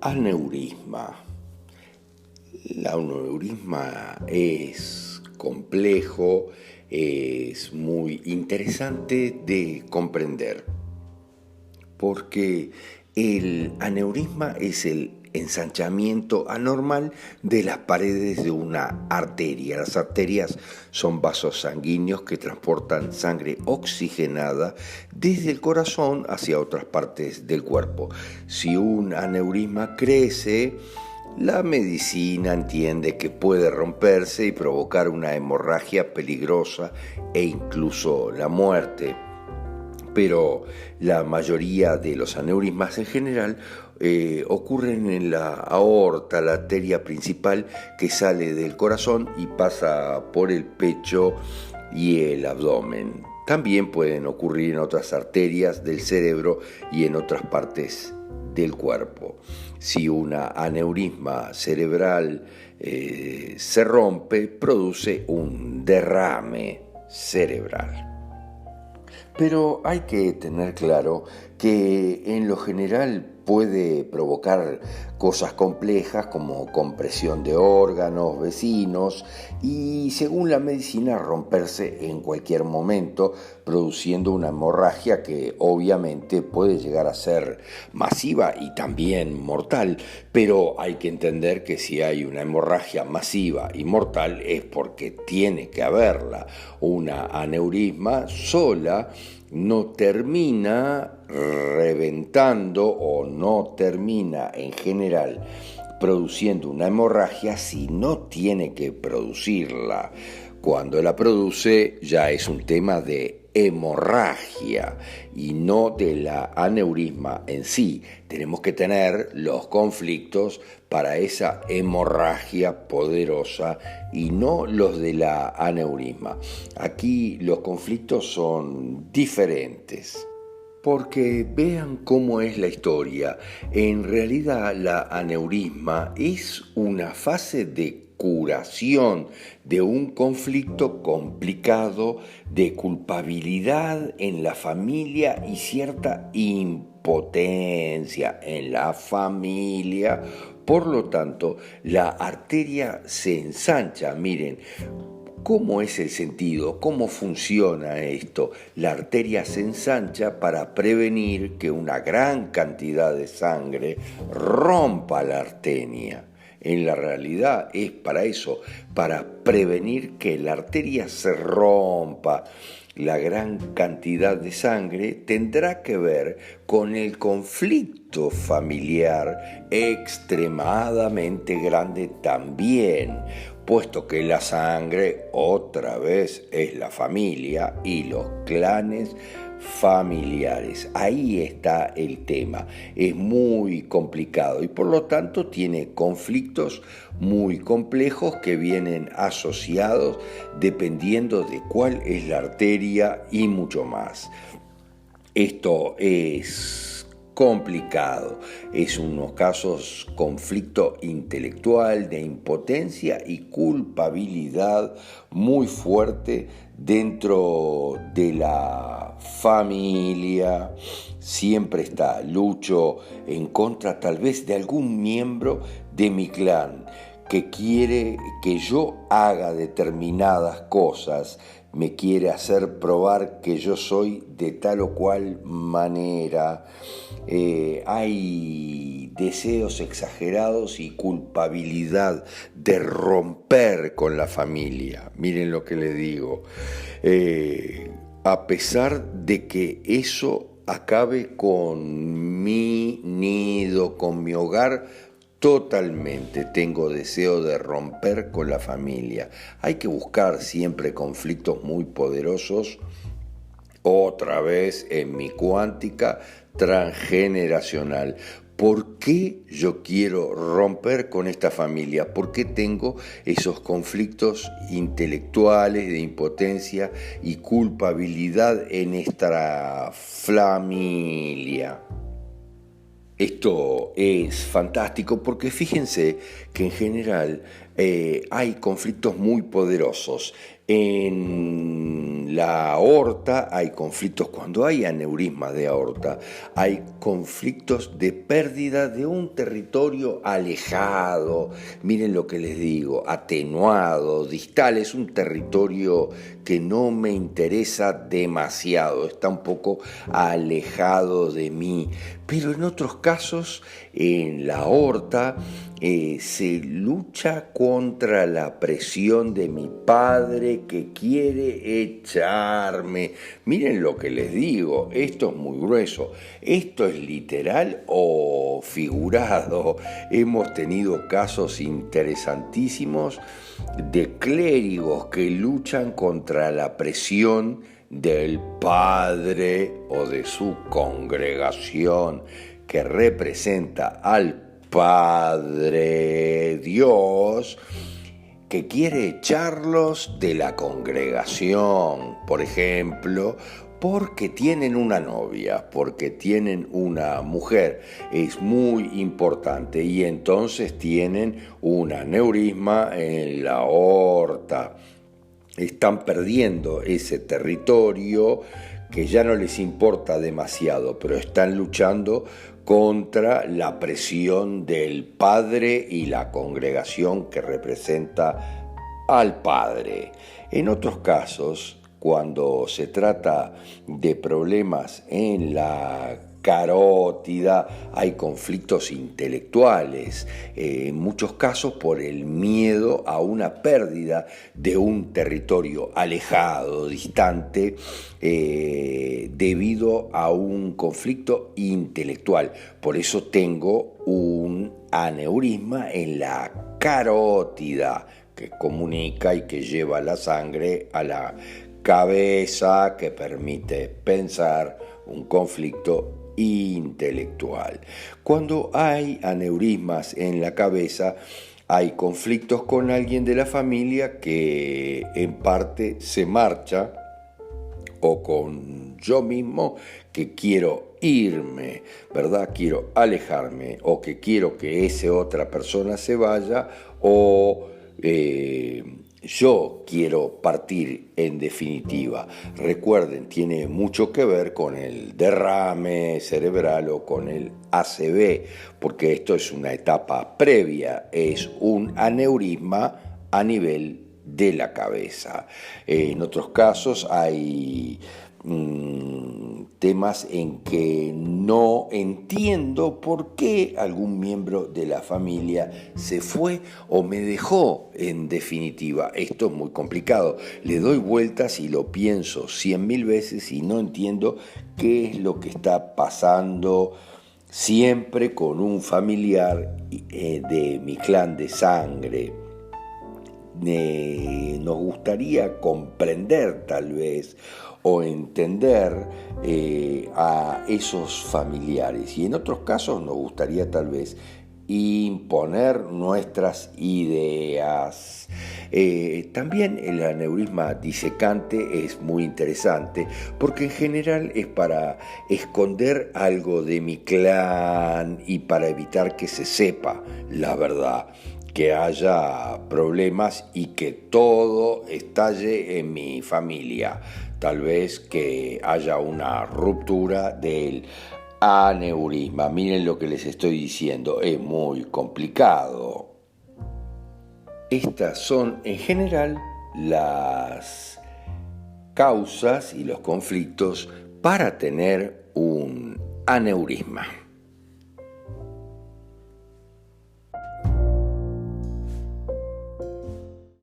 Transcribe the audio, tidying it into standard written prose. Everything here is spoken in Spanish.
Aneurisma. El aneurisma es complejo, es muy interesante de comprender, porque el aneurisma es el ensanchamiento anormal de las paredes de una arteria. Las arterias son vasos sanguíneos que transportan sangre oxigenada desde el corazón hacia otras partes del cuerpo. Si un aneurisma crece, la medicina entiende que puede romperse y provocar una hemorragia peligrosa e incluso la muerte. Pero la mayoría de los aneurismas en general ocurren en la aorta, la arteria principal que sale del corazón y pasa por el pecho y el abdomen. También pueden ocurrir en otras arterias del cerebro y en otras partes del cuerpo. Si una aneurisma cerebral se rompe, produce un derrame cerebral. Pero hay que tener claro que en lo general puede provocar cosas complejas como compresión de órganos, vecinos y, según la medicina, romperse en cualquier momento, produciendo una hemorragia que obviamente puede llegar a ser masiva y también mortal. Pero hay que entender que si hay una hemorragia masiva y mortal es porque tiene que haberla. Una aneurisma sola no termina reventando o no termina en general produciendo una hemorragia si no tiene que producirla. Cuando la produce ya es un tema de hemorragia y no de la aneurisma en sí. Tenemos que tener los conflictos para esa hemorragia poderosa y no los de la aneurisma. Aquí los conflictos son diferentes. Porque vean cómo es la historia. En realidad la aneurisma es una fase de curación de un conflicto complicado de culpabilidad en la familia y cierta impotencia en la familia. Por lo tanto, la arteria se ensancha. Miren, ¿cómo es el sentido? ¿Cómo funciona esto? La arteria se ensancha para prevenir que una gran cantidad de sangre rompa la arteria. En la realidad es para eso, para prevenir que la arteria se rompa. La gran cantidad de sangre tendrá que ver con el conflicto familiar extremadamente grande también, puesto que la sangre otra vez es la familia y los clanes familiares. Ahí está el tema. Es muy complicado y por lo tanto tiene conflictos muy complejos que vienen asociados dependiendo de cuál es la arteria y mucho más. Esto es complicado, es unos casos conflicto intelectual, de impotencia y culpabilidad muy fuerte dentro de la familia. Siempre está lucho en contra tal vez de algún miembro de mi clan que quiere que yo haga determinadas cosas, me quiere hacer probar que yo soy de tal o cual manera. Hay deseos exagerados y culpabilidad de romper con la familia. Miren lo que les digo. A pesar de que eso acabe con mi nido, con mi hogar, totalmente tengo deseo de romper con la familia. Hay que buscar siempre conflictos muy poderosos, otra vez en mi cuántica transgeneracional. ¿Por qué yo quiero romper con esta familia? ¿Por qué tengo esos conflictos intelectuales de impotencia y culpabilidad en esta familia? Esto es fantástico porque fíjense que en general hay conflictos muy poderosos en En la aorta hay conflictos, cuando hay aneurisma de aorta, hay conflictos de pérdida de un territorio alejado, miren lo que les digo, atenuado, distal, es un territorio que no me interesa demasiado, está un poco alejado de mí, pero en otros casos, en la aorta, se lucha contra la presión de mi padre que quiere echarme. Miren lo que les digo, esto es muy grueso, esto es literal o figurado. Hemos tenido casos interesantísimos de clérigos que luchan contra la presión del padre o de su congregación que representa al Padre Dios, que quiere echarlos de la congregación, por ejemplo, porque tienen una novia, porque tienen una mujer, es muy importante, y entonces tienen un aneurisma en la aorta. Están perdiendo ese territorio que ya no les importa demasiado, pero están luchando contra la presión del Padre y la congregación que representa al Padre. En otros casos, cuando se trata de problemas en la carótida, hay conflictos intelectuales, en muchos casos por el miedo a una pérdida de un territorio alejado, distante, debido a un conflicto intelectual. Por eso tengo un aneurisma en la carótida, que comunica y que lleva la sangre a la cabeza, que permite pensar, un conflicto intelectual. Cuando hay aneurismas en la cabeza, hay conflictos con alguien de la familia que en parte se marcha, o con yo mismo que quiero irme, ¿verdad? Quiero alejarme, o que quiero que esa otra persona se vaya, o yo quiero partir, en definitiva. Recuerden, tiene mucho que ver con el derrame cerebral o con el ACV, porque esto es una etapa previa, es un aneurisma a nivel de la cabeza. En otros casos hay temas en que no entiendo por qué algún miembro de la familia se fue o me dejó, en definitiva. Esto es muy complicado. Le doy vueltas y lo pienso 100.000 veces y no entiendo qué es lo que está pasando siempre con un familiar de mi clan de sangre. Nos gustaría comprender tal vez o entender a esos familiares, y en otros casos nos gustaría tal vez imponer nuestras ideas. También el aneurisma disecante es muy interesante porque en general es para esconder algo de mi clan y para evitar que se sepa la verdad, que haya problemas y que todo estalle en mi familia. Tal vez que haya una ruptura del aneurisma. Miren lo que les estoy diciendo, es muy complicado. Estas son en general las causas y los conflictos para tener un aneurisma.